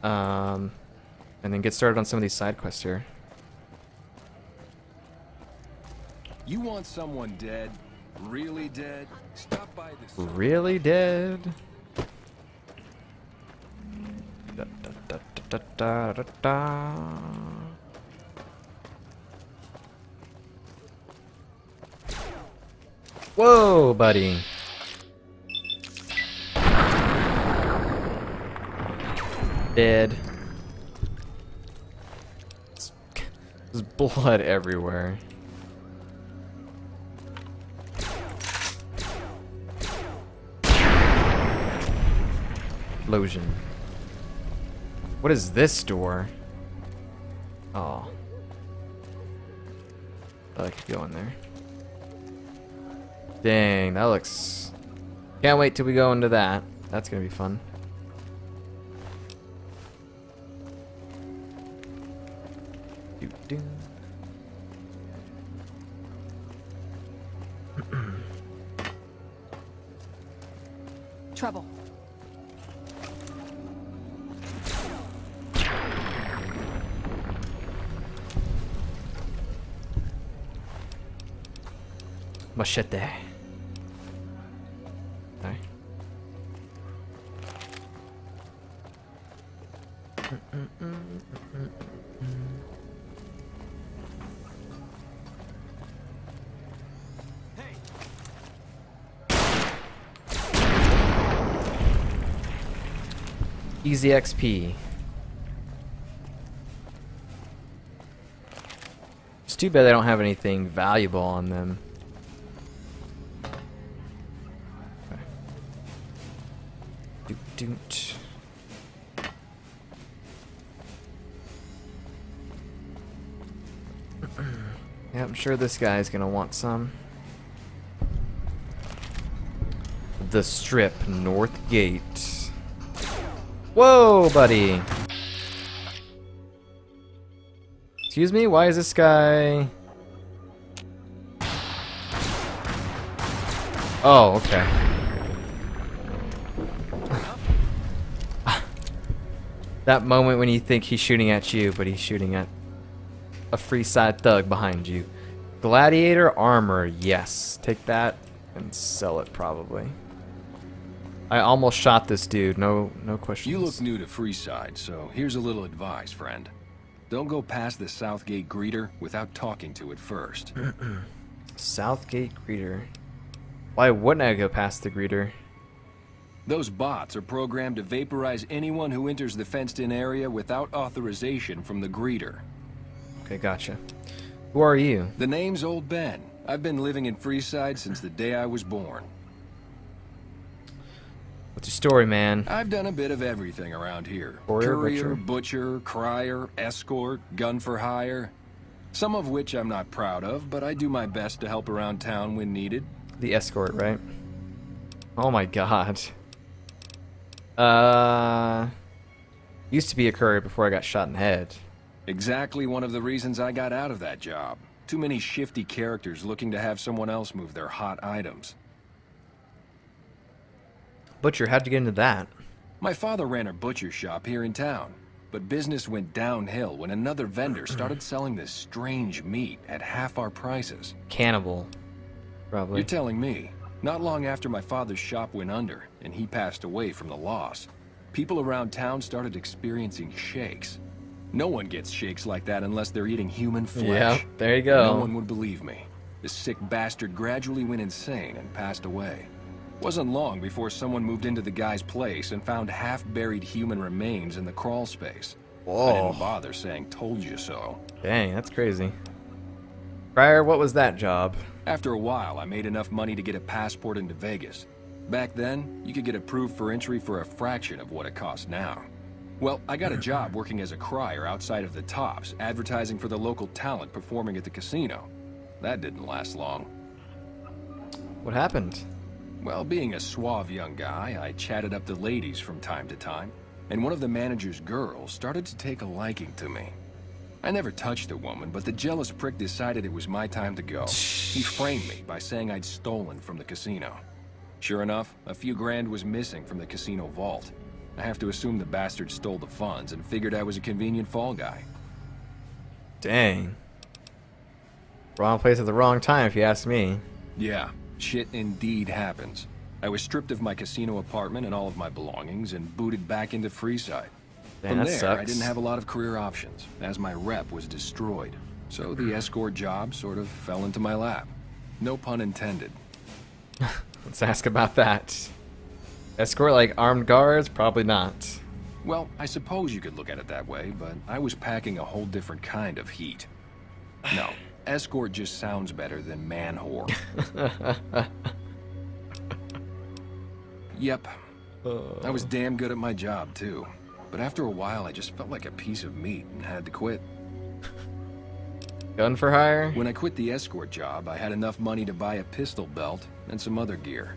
And then get started on some of these side quests here. You want someone dead? Really dead? Stop by this. Really dead? Da, da, da, da, da, da, da. Whoa, buddy. Dead. There's blood everywhere. Explosion. What is this door? Oh. I could go in there. Dang, that looks... Can't wait till we go into that. That's gonna be fun. Doo-doo. Trouble. Machete. Okay. Easy XP. It's too bad they don't have anything valuable on them. Doot. Yeah, I'm sure this guy's gonna want some. The Strip North Gate. Whoa, buddy. Excuse me, why is this guy... Oh, okay. That moment when you think he's shooting at you, but he's shooting at a Freeside thug behind you. Gladiator armor, yes. Take that and sell it probably. I almost shot this dude, no questions. You look new to Freeside, so here's a little advice, friend. Don't go past the Southgate greeter without talking to it first. Southgate greeter. Why wouldn't I go past the greeter? Those bots are programmed to vaporize anyone who enters the fenced-in area without authorization from the greeter. Okay, gotcha. Who are you? The name's Old Ben. I've been living in Freeside since the day I was born. What's your story, man? I've done a bit of everything around here. Courier, butcher, crier, escort, gun for hire. Some of which I'm not proud of, but I do my best to help around town when needed. The escort, right? Oh my god. Used to be a courier before I got shot in the head. Exactly one of the reasons I got out of that job. Too many shifty characters looking to have someone else move their hot items. Butcher, how'd you get into that? My father ran a butcher shop here in town, but business went downhill when another vendor started selling this strange meat at half our prices. Cannibal, probably. You're telling me. Not long after my father's shop went under, and he passed away from the loss, people around town started experiencing shakes. No one gets shakes like that unless they're eating human flesh. Yeah, there you go. No one would believe me. The sick bastard gradually went insane and passed away. Wasn't long before someone moved into the guy's place and found half-buried human remains in the crawl space. Whoa. I didn't bother saying told you so. Dang, that's crazy. Prior, what was that job? After a while, I made enough money to get a passport into Vegas. Back then, you could get approved for entry for a fraction of what it costs now. Well, I got a job working as a crier outside of the Tops, advertising for the local talent performing at the casino. That didn't last long. What happened? Well, being a suave young guy, I chatted up the ladies from time to time, and one of the manager's girls started to take a liking to me. I never touched a woman, but the jealous prick decided it was my time to go. He framed me by saying I'd stolen from the casino. Sure enough, a few grand was missing from the casino vault. I have to assume the bastard stole the funds and figured I was a convenient fall guy. Dang. Wrong place at the wrong time, if you ask me. Yeah, shit indeed happens. I was stripped of my casino apartment and all of my belongings and booted back into Freeside. Man, From that there, sucks. I didn't have a lot of career options, as my rep was destroyed. So the escort job sort of fell into my lap. No pun intended. Let's ask about that. Escort like armed guards? Probably not. Well, I suppose you could look at it that way, but I was packing a whole different kind of heat. No, escort just sounds better than man whore. Yep. I was damn good at my job, too. But after a while, I just felt like a piece of meat and had to quit. Gun for hire? When I quit the escort job, I had enough money to buy a pistol belt and some other gear.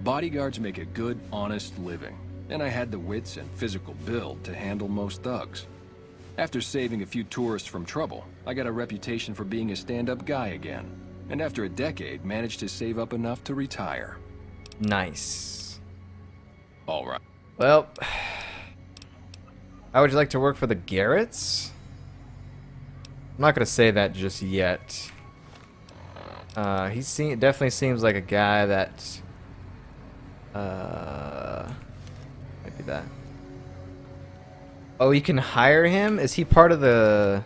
Bodyguards make a good, honest living, and I had the wits and physical build to handle most thugs. After saving a few tourists from trouble, I got a reputation for being a stand-up guy again, and after a decade, managed to save up enough to retire. Nice. All right. Well, how would you like to work for the Garretts? I'm not gonna say that just yet. Definitely seems like a guy that might be that. Oh, you can hire him? Is he part of the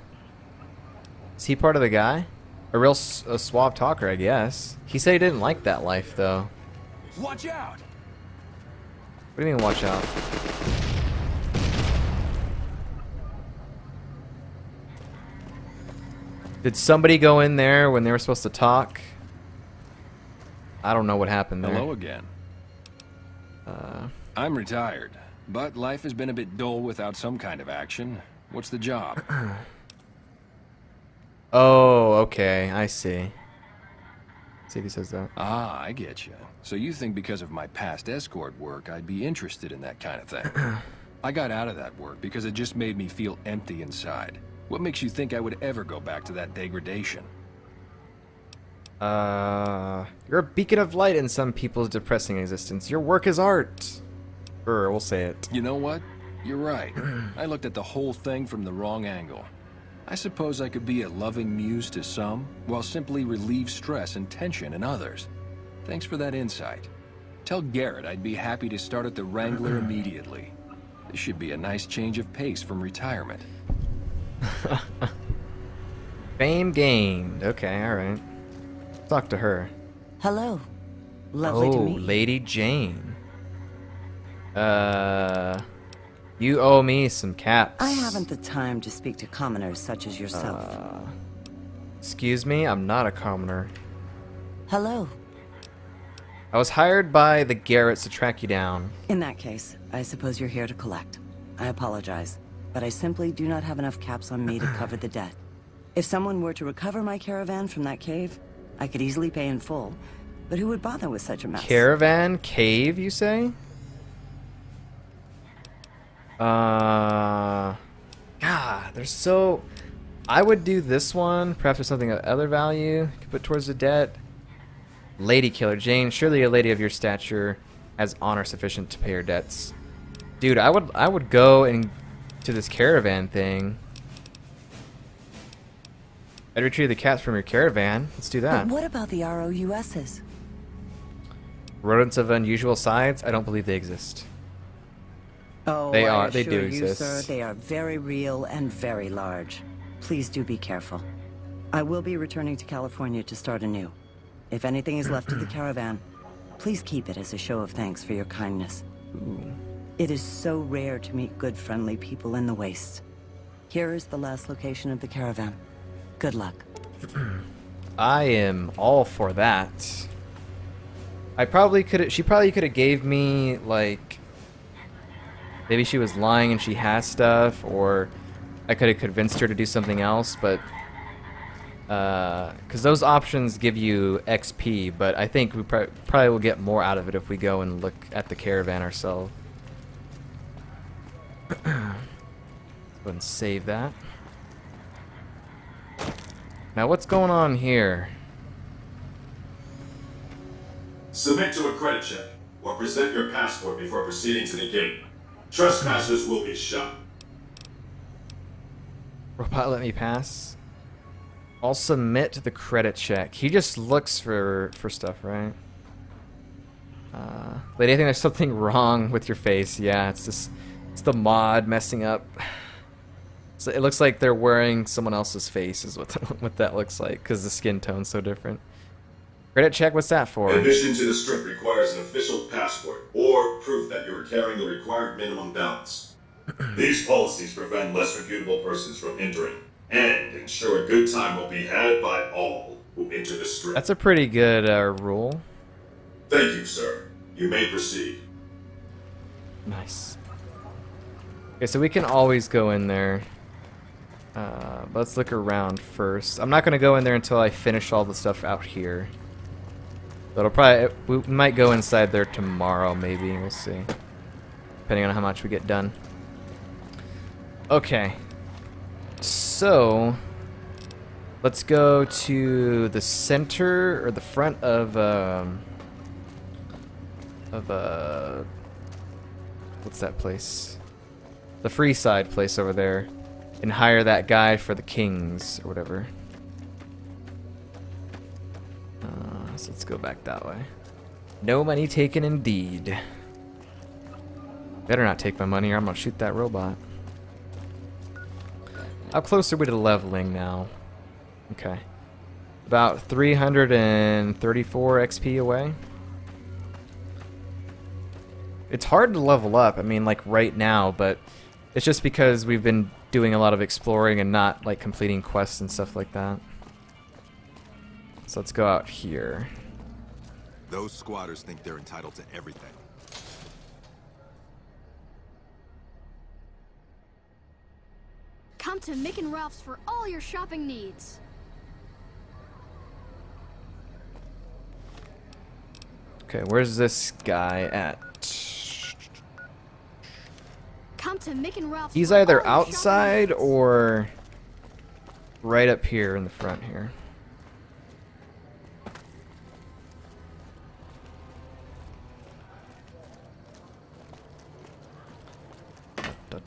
guy? A real a suave talker, I guess. He said he didn't like that life though. Watch out! What do you mean watch out? Did somebody go in there when they were supposed to talk? I don't know what happened there. Hello again. I'm retired, but life has been a bit dull without some kind of action. What's the job? Oh, okay. I see. See if he says that. Ah, I get you. So you think because of my past escort work, I'd be interested in that kind of thing. I got out of that work because it just made me feel empty inside. What makes you think I would ever go back to that degradation? You're a beacon of light in some people's depressing existence. Your work is art. Sure, we'll say it. You know what? You're right. I looked at the whole thing from the wrong angle. I suppose I could be a loving muse to some, while simply relieve stress and tension in others. Thanks for that insight. Tell Garrett I'd be happy to start at the Wrangler immediately. This should be a nice change of pace from retirement. Fame gained. Okay, alright. Talk to her. Hello. Lovely to meet you. Lady Jane. You owe me some caps. I haven't the time to speak to commoners such as yourself. Excuse me, I'm not a commoner. Hello. I was hired by the Garretts to track you down. In that case, I suppose you're here to collect. I apologize, but I simply do not have enough caps on me to cover the debt. If someone were to recover my caravan from that cave, I could easily pay in full, but who would bother with such a mess? Caravan cave, you say? God, there's so... I would do this one. Perhaps there's something of other value you could put towards the debt. Lady killer. Jane, surely a lady of your stature has honor sufficient to pay her debts. Dude, I would go and to this caravan thing. I'd retrieve the cats from your caravan. Let's do that. But what about the ROUSs? Rodents of unusual size? I don't believe they exist. Oh, They I do assure you, exist. sir, they are very real and very large. Please do be careful. I will be returning to California to start anew. If anything is left of the caravan, please keep it as a show of thanks for your kindness. Ooh. It is so rare to meet good, friendly people in the wastes. Here is the last location of the caravan. Good luck. I am all for that. She probably could have gave me, like, maybe she was lying and she has stuff, or I could have convinced her to do something else, but because those options give you XP, but I think we probably will get more out of it if we go and look at the caravan ourselves. Let's go and save that. Now what's going on here? Submit to a credit check, or present your passport before proceeding to the gate. Trespassers will be shot. Robot, let me pass. I'll submit the credit check. He just looks for stuff, right? Lady, I think there's something wrong with your face. Yeah, it's the mod messing up. So it looks like they're wearing someone else's face is what that looks like, because the skin tone's so different. Credit check, what's that for? Admission to the strip requires an official passport or proof that you are carrying the required minimum balance. These policies prevent less reputable persons from entering and ensure a good time will be had by all who enter the strip. That's a pretty good rule. Thank you, sir. You may proceed. Nice. Okay, so we can always go in there. Let's look around first. I'm not going to go in there until I finish all the stuff out here. But we might go inside there tomorrow, maybe. We'll see. Depending on how much we get done. Okay. So, let's go to the center or the front of what's that place? The Freeside place over there, and hire that guy for the Kings or whatever. So let's go back that way. No money taken indeed. Better not take my money or I'm gonna shoot that robot. How close are we to leveling now? Okay. About 334 XP away. It's hard to level up, I mean, like right now, but it's just because we've been doing a lot of exploring and not like completing quests and stuff like that. So let's go out here. Those squatters think they're entitled to everything. Come to Mick and Ralph's for all your shopping needs. Okay, where's this guy at? Come to Mick and Ralph's. He's for all either your shopping outside needs. or right up here in the front here.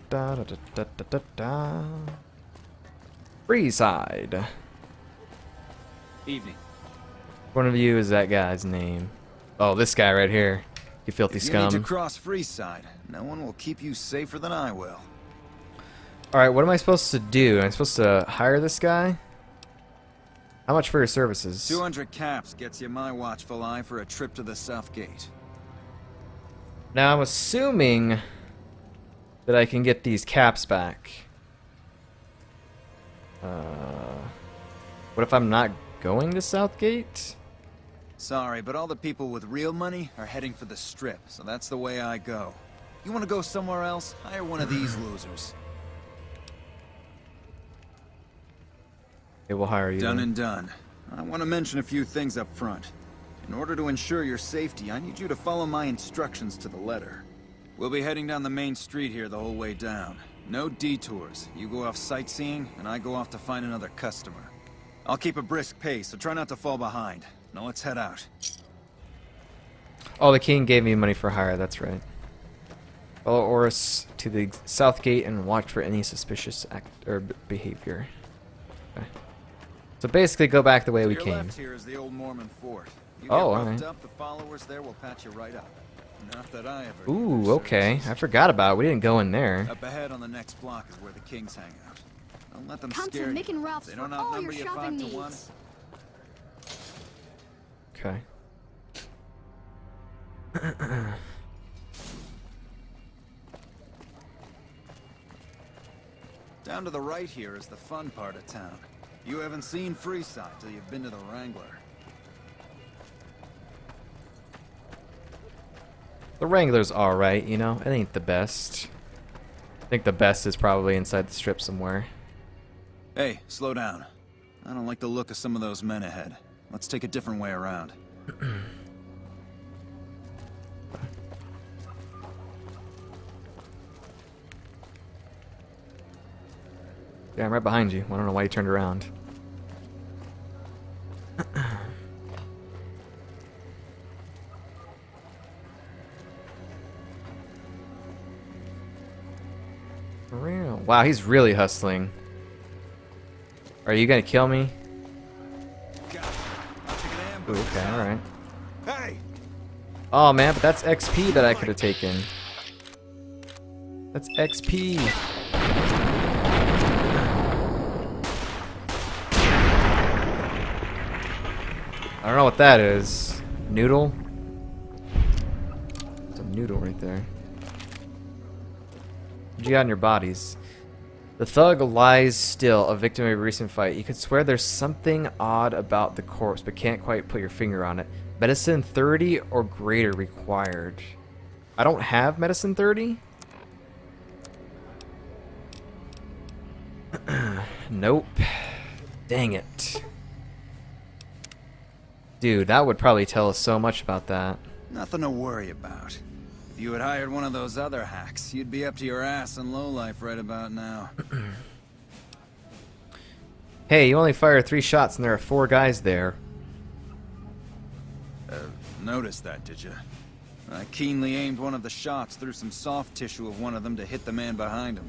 Da, da, da, da, da, da, da. Freeside. Evening. One of you is that guy's name. Oh, this guy right here. You filthy If you scum. need to cross Freeside, no one will keep you safer than I will. Alright, what am I supposed to do? Am I supposed to hire this guy? How much for your services? 200 caps gets you my watchful eye for a trip to the South Gate. Now I'm assuming that I can get these caps back. What if I'm not going to Southgate? Sorry, but all the people with real money are heading for the Strip, so that's the way I go. You want to go somewhere else? Hire one of these losers. It will hire you. Done then. and done. I want to mention a few things up front. In order to ensure your safety, I need you to follow my instructions to the letter. We'll be heading down the main street here the whole way down. No detours. You go off sightseeing, and I go off to find another customer. I'll keep a brisk pace, so try not to fall behind. Now let's head out. Oh, the king gave me money for hire, that's right. Follow Orris to the south gate and watch for any suspicious act or behavior. Okay. So basically go back the way To we your came. left here is the Old Mormon Fort. You Oh, get alright. roughed up, the followers there will patch you right up. Not that I ever need Ooh, their okay. services. I forgot about it. We didn't go in there. Up ahead on the next block is where the kings hang out. Don't let them Come to scare Mick you. and Ralph's They for don't all outnumber your you shopping 5 to 1. needs. Okay. Down to the right here is the fun part of town. You haven't seen Freeside till you've been to the Wrangler. The Wrangler's alright, you know? It ain't the best. I think the best is probably inside the strip somewhere. Hey, slow down. I don't like the look of some of those men ahead. Let's take a different way around. Yeah, I'm right behind you. I don't know why you turned around. real. Wow, he's really hustling. Are you gonna kill me? Ooh, okay, alright. Hey! Oh man, but that's XP that I could have taken. That's XP. I don't know what that is. Noodle? It's a noodle right there. What you got in your bodies? The thug lies still, a victim of a recent fight. You could swear there's something odd about the corpse, but can't quite put your finger on it. Medicine 30 or greater required. I don't have medicine 30? Nope. Dang it. Dude, that would probably tell us so much about that. Nothing to worry about. If you had hired one of those other hacks, you'd be up to your ass in lowlife right about now. Hey, you only fired 3 shots and there are 4 guys there. Noticed that, did you? I keenly aimed one of the shots through some soft tissue of one of them to hit the man behind him.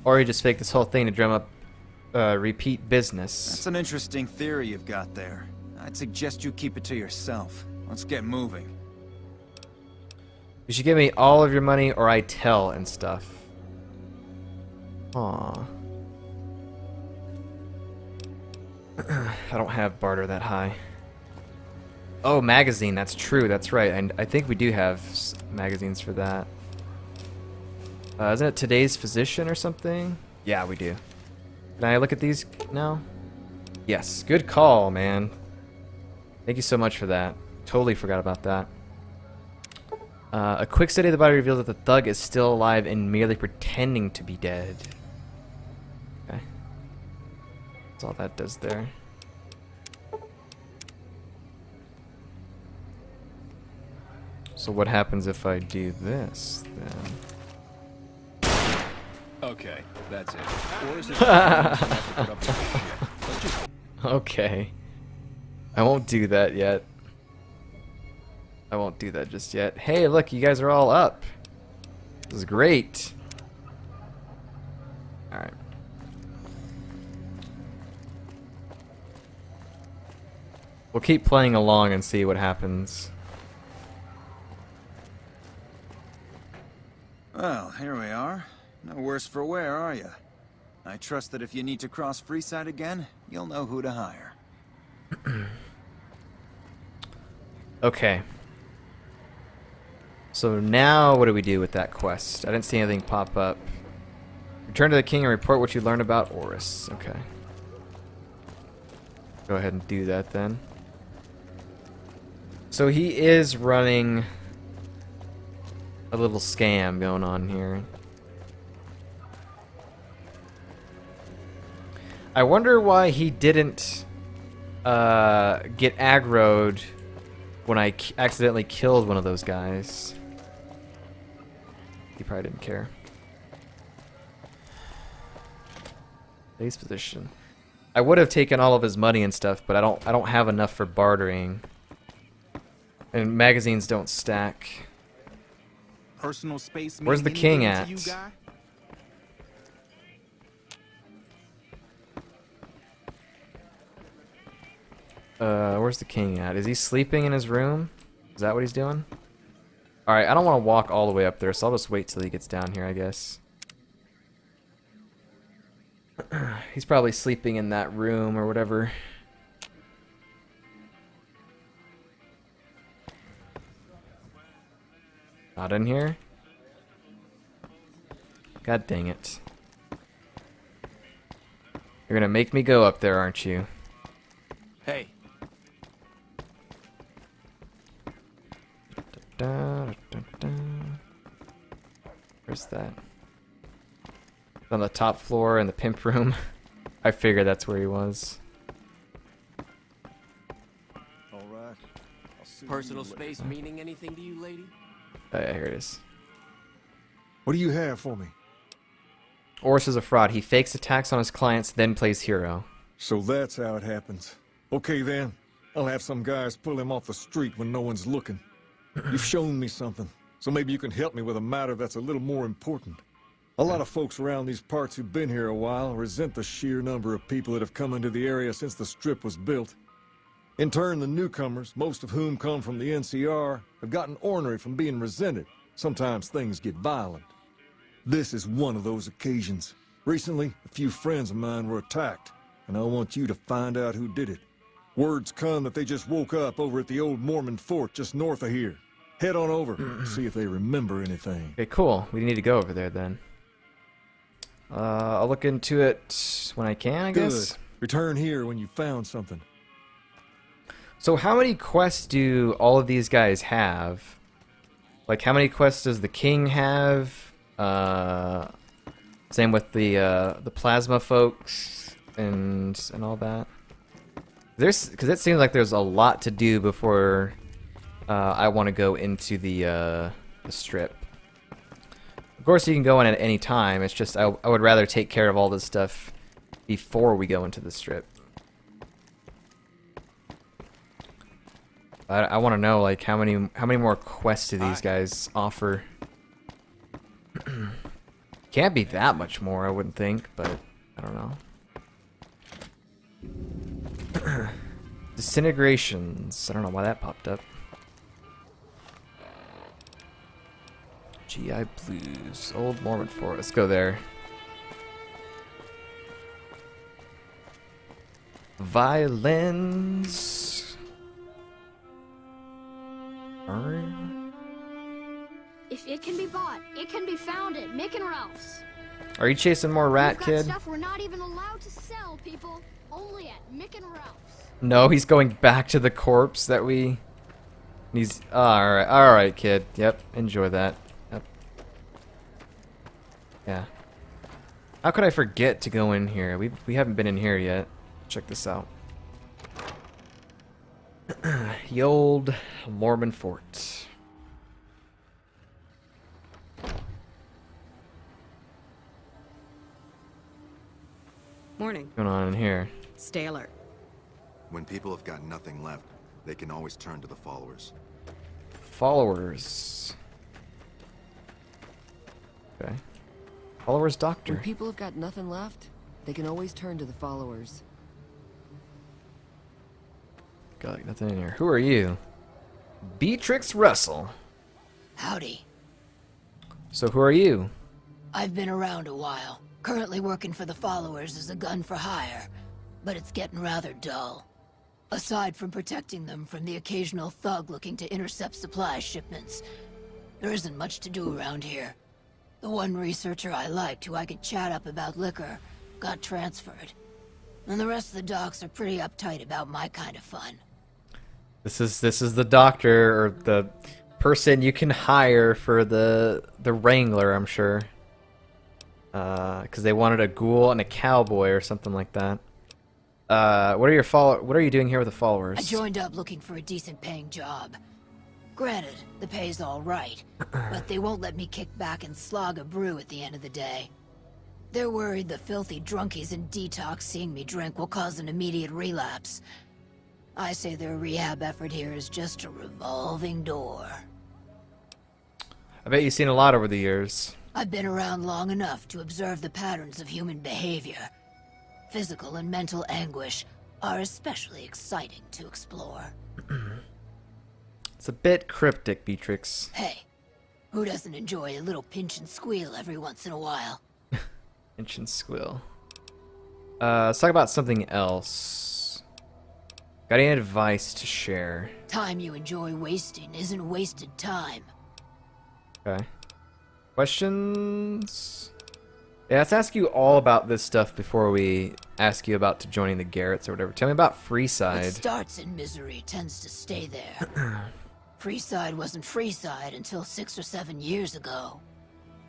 Or you just faked this whole thing to drum up repeat business. That's an interesting theory you've got there. I'd suggest you keep it to yourself. Let's get moving. You should give me all of your money or I tell and stuff. Aw. I don't have barter that high. Oh, magazine. That's true. That's right. And I think we do have magazines for that. Isn't it Today's Physician or something? Yeah, we do. Can I look at these now? Yes. Good call, man. Thank you so much for that. Totally forgot about that. A quick study of the body reveals that the thug is still alive and merely pretending to be dead. Okay. That's all that does there. So what happens if I do this, then? Okay, that's it. Orris is gonna have to put up with this shit. Let's just Okay. I won't do that yet. I won't do that just yet. Hey, look, you guys are all up. This is great. Alright. We'll keep playing along and see what happens. Well, here we are. No worse for wear, are you? I trust that if you need to cross Freeside again, you'll know who to hire. Okay. So now what do we do with that quest? I didn't see anything pop up. Return to the king and report what you learned about Orris. Okay. Go ahead and do that then. So he is running a little scam going on here. I wonder why he didn't get aggroed when I accidentally killed one of those guys. He probably didn't care. Base position. I would have taken all of his money and stuff, but I don't have enough for bartering. And magazines don't stack. Personal space. Where's the king at? Where's the king at? Is he sleeping in his room? Is that what he's doing? Alright, I don't want to walk all the way up there, so I'll just wait till he gets down here, I guess. He's probably sleeping in that room or whatever. Not in here? God dang it. You're gonna make me go up there, aren't you? Hey. Where's that? On the top floor in the pimp room. I figured that's where he was. All right. I'll see Personal you space meaning anything to you, lady? Oh yeah, here it is. What do you have for me? Orris is a fraud. He fakes attacks on his clients, then plays hero. So that's how it happens. Okay then. I'll have some guys pull him off the street when no one's looking. You've shown me something. so maybe you can help me with a matter that's a little more important. A lot of folks around these parts who've been here a while resent the sheer number of people that have come into the area since the Strip was built. In turn, the newcomers, most of whom come from the NCR, have gotten ornery from being resented. Sometimes things get violent. This is one of those occasions. Recently, a few friends of mine were attacked, and I want you to find out who did it. Word's come that they just woke up over at the Old Mormon Fort just north of here. Head on over, see if they remember anything. Okay, cool. We need to go over there then. I'll look into it when I can, I guess. Good. Return here when you found something. So how many quests do all of these guys have? Like, how many quests does the king have? Same with the plasma folks and all that. Because it seems like there's a lot to do before I want to go into the strip. Of course, you can go in at any time. It's just I would rather take care of all this stuff before we go into the strip. I want to know, like, how many more quests do these guys offer? Can't be that much more, I wouldn't think, but I don't know. Disintegrations. I don't know why that popped up. GI Blues. Old Mormon Fort. Let's go there. Violins. If it can be bought, it can be found at Mick and Ralph's. Are you chasing more rat, We've got kid? stuff we're not even allowed to sell, people. Only at Mick and Ralph's. No, he's going back to the corpse that we... He's... Alright, kid. Yep, enjoy that. Yep. Yeah. How could I forget to go in here? We haven't been in here yet. Check this out. The Old Mormon Fort. Morning. What's going on in here? Stay alert. When people have got nothing left, they can always turn to the followers. Followers. Okay. Followers doctor. When people have got nothing left, they can always turn to the followers. Got nothing in here. Who are you? Beatrix Russell. Howdy. So who are you? I've been around a while. Currently working for the followers as a gun for hire, but it's getting rather dull. Aside from protecting them from the occasional thug looking to intercept supply shipments, there isn't much to do around here. The one researcher I liked, who I could chat up about liquor, got transferred. And the rest of the docs are pretty uptight about my kind of fun. This is the doctor, or the person you can hire for the wrangler, I'm sure. Because they wanted a ghoul and a cowboy or something like that. What are you doing here with the followers? I joined up looking for a decent paying job. Granted, the pay's all right, but they won't let me kick back and slog a brew at the end of the day. They're worried the filthy drunkies in detox seeing me drink will cause an immediate relapse. I say their rehab effort here is just a revolving door. I bet you've seen a lot over the years. I've been around long enough to observe the patterns of human behavior. Physical and mental anguish are especially exciting to explore. It's a bit cryptic, Beatrix. Hey, who doesn't enjoy a little pinch and squeal every once in a while? Pinch and squeal. Let's talk about something else. Got any advice to share? Time you enjoy wasting isn't wasted time. Okay. Questions? Yeah, let's ask you all about this stuff before we ask you about joining the Garretts or whatever. Tell me about Freeside. What starts in misery tends to stay there. Freeside wasn't Freeside until 6 or 7 years ago.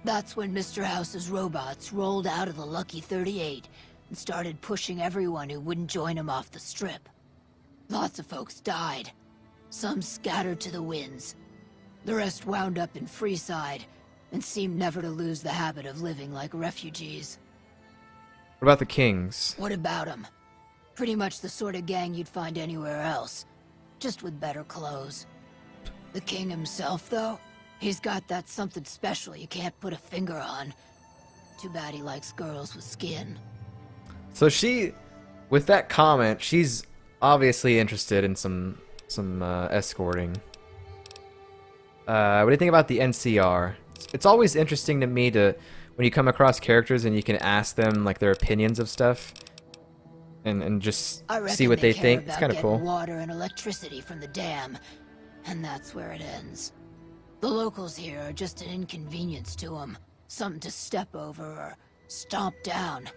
That's when Mr. House's robots rolled out of the Lucky 38 and started pushing everyone who wouldn't join him off the strip. Lots of folks died. Some scattered to the winds. The rest wound up in Freeside and seemed never to lose the habit of living like refugees. What about the Kings? What about them? Pretty much the sort of gang you'd find anywhere else, just with better clothes. The king himself, though, He's got that something special you can't put a finger on. Too bad he likes girls with skin. So she, with that comment, she's obviously interested in some escorting. What do you think about the NCR? It's always interesting to me to when you come across characters and you can ask them like their opinions of stuff, and just see what they think. It's kind of cool. Water and electricity from the dam, and that's where it ends. The locals here are just an inconvenience to them, something to step over or stomp down.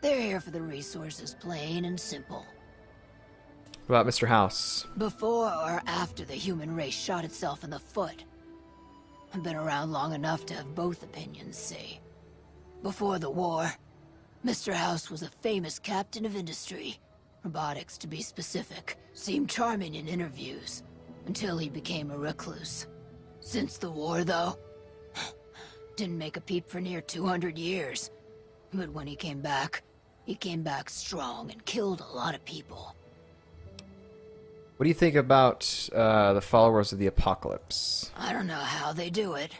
They're here for the resources, plain and simple. What about Mr. House? Before or after the human race shot itself in the foot? I've been around long enough to have both opinions, see. Before the war, Mr. House was a famous captain of industry. Robotics, to be specific. Seemed charming in interviews, until he became a recluse. Since the war, though, didn't make a peep for near 200 years. But when he came back strong and killed a lot of people. What do you think about the followers of the apocalypse? I don't know how they do it.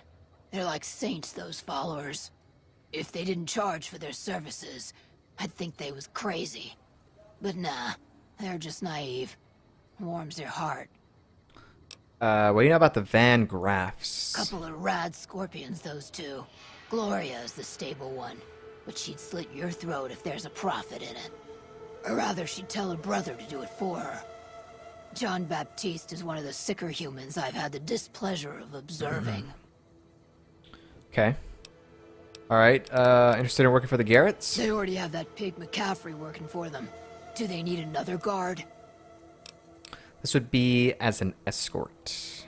They're like saints, those followers. If they didn't charge for their services, I'd think they was crazy. But nah, they're just naive. Warms their heart. What do you know about the Van Graffs? Couple of rad scorpions, those two. Gloria is the stable one, but she'd slit your throat if there's a profit in it. Or rather, she'd tell her brother to do it for her. John Baptiste is one of the sicker humans I've had the displeasure of observing. Okay. Alright, interested in working for the Garretts? They already have that pig McCaffrey working for them. Do they need another guard? This would be as an escort.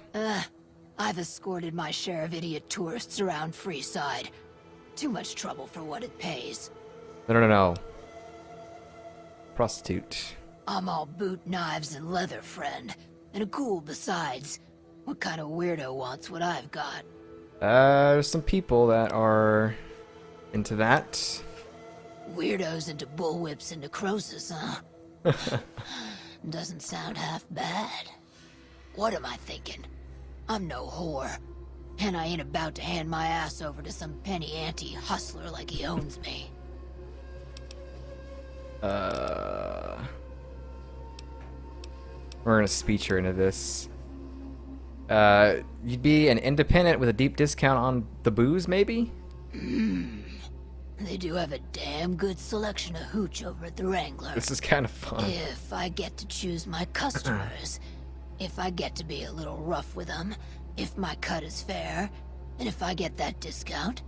I've escorted my share of idiot tourists around Freeside. Too much trouble for what it pays. No. Prostitute. I'm all boot, knives, and leather, friend. And a ghoul besides. What kind of weirdo wants what I've got? There's some people that are into that. Weirdos into bullwhips and necrosis, huh? Doesn't sound half bad. What am I thinking? I'm no whore. And I ain't about to hand my ass over to some penny ante hustler like he owns me. We're gonna speech her into this. You'd be an independent with a deep discount on the booze, maybe? They do have a damn good selection of hooch over at the Wrangler. This is kind of fun. If I get to choose my customers, if I get to be a little rough with them, if my cut is fair, and if I get that discount,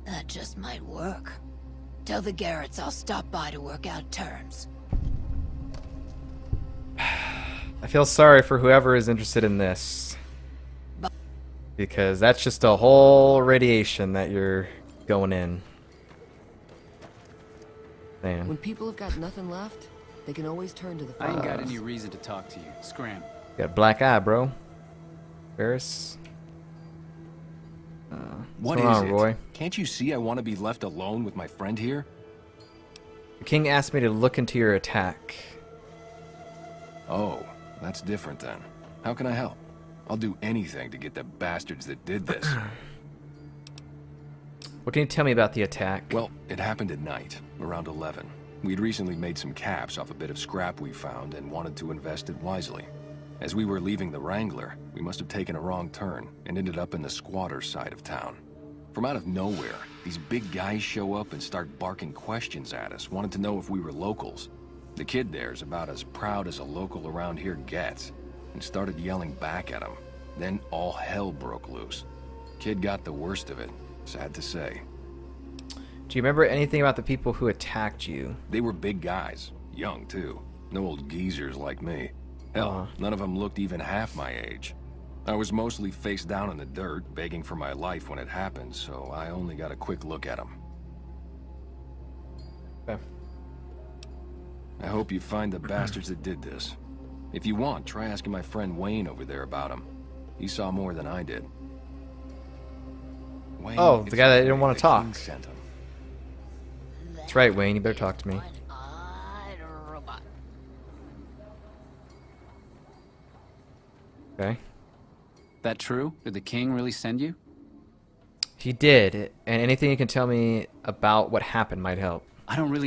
that just might work. Tell the Garretts I'll stop by to work out terms. I feel sorry for whoever is interested in this. Because that's just a whole radiation that you're going in. Man. When people have got nothing left, they can always turn to the I ain't got followers. any reason to talk to you. Scram. Got a black eye, bro. Ferris. What going is on, it? Roy? Can't you see I want to be left alone with my friend here? The king asked me to look into your attack. Oh, that's different then. How can I help? I'll do anything to get the bastards that did this. What can you tell me about the attack? Well, it happened at night, around 11. We'd recently made some caps off a bit of scrap we found and wanted to invest it wisely. As we were leaving the Wrangler, we must have taken a wrong turn and ended up in the squatters' side of town. From out of nowhere, these big guys show up and start barking questions at us, wanting to know if we were locals. The kid there's about as proud as a local around here gets, and started yelling back at him. Then all hell broke loose. Kid got the worst of it, sad to say. Do you remember anything about the people who attacked you? They were big guys, young too. No old geezers like me. Hell, none of them looked even half my age. I was mostly face down in the dirt, begging for my life when it happened, so I only got a quick look at them. Okay. I hope you find the bastards that did this. If you want, try asking my friend Wayne over there about him. He saw more than I did. Wayne, Oh, the guy that didn't want to talk. King sent him. That's right, Wayne. You better talk to me. Okay. that true? Did the king really send you? He did, and anything you can tell me about what happened might help. I don't really